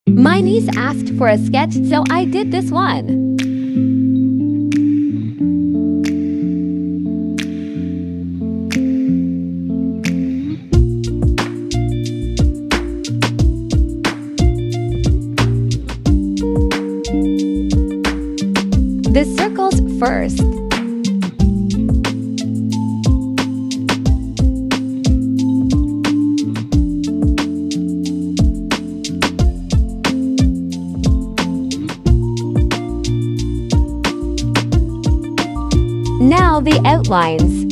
My niece asked for a sketch, so I did this one. The circles first. Now the outlines.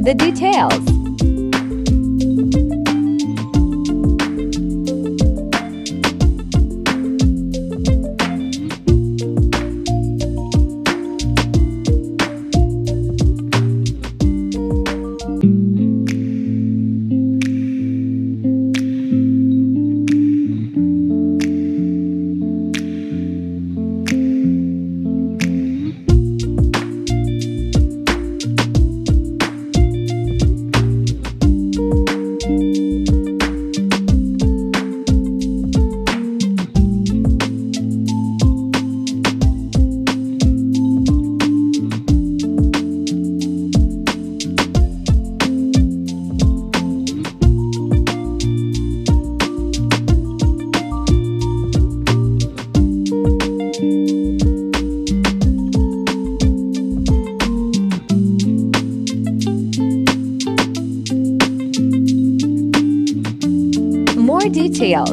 The details. More details.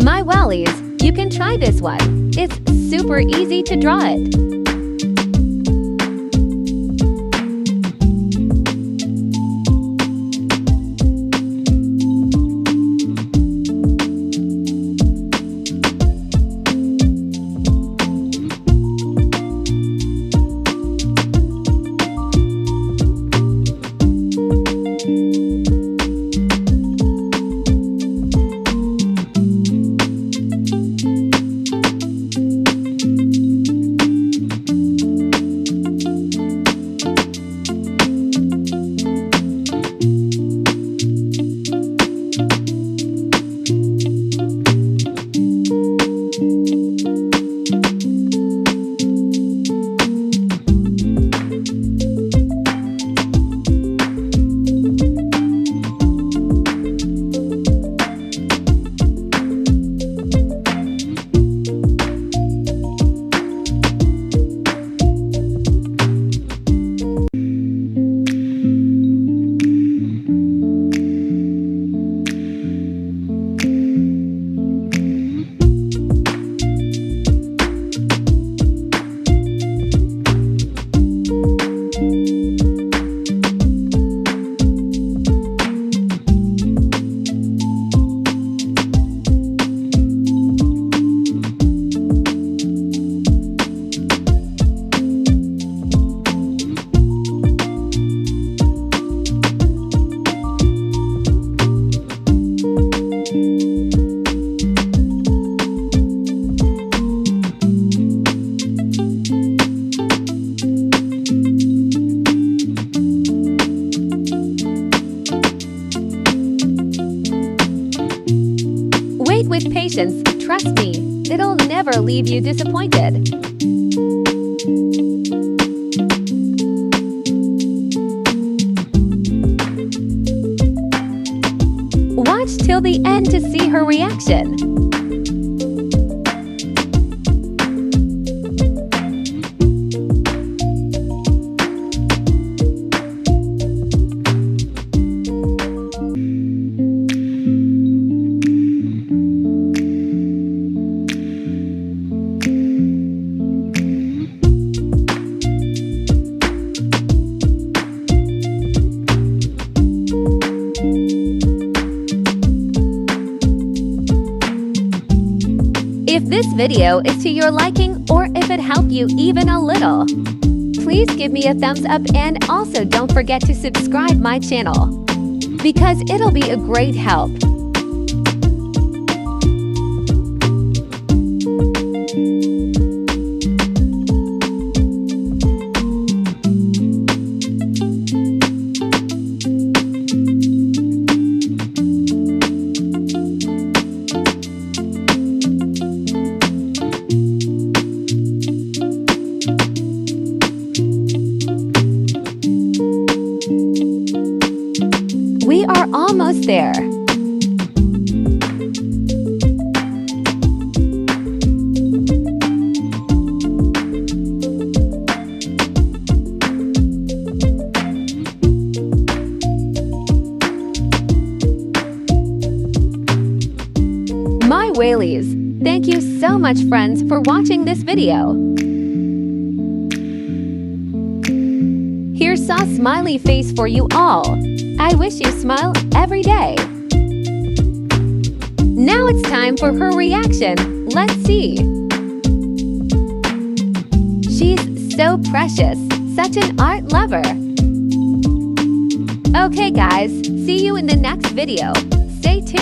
My Wallies, you can try this one. It's super easy to draw it. Wait with patience, trust me, it'll never leave you disappointed. till the end to see her reaction. If this video is to your liking or if it helped you even a little, please give me a thumbs up and also don't forget to subscribe my channel, because it'll be a great help. We are almost there. My whalies, thank you so much friends for watching this video. Here's a smiley face for you all. I wish you smile every day. Now it's time for her reaction. Let's see. She's so precious, such an art lover. Okay guys, see you in the next video. Stay tuned.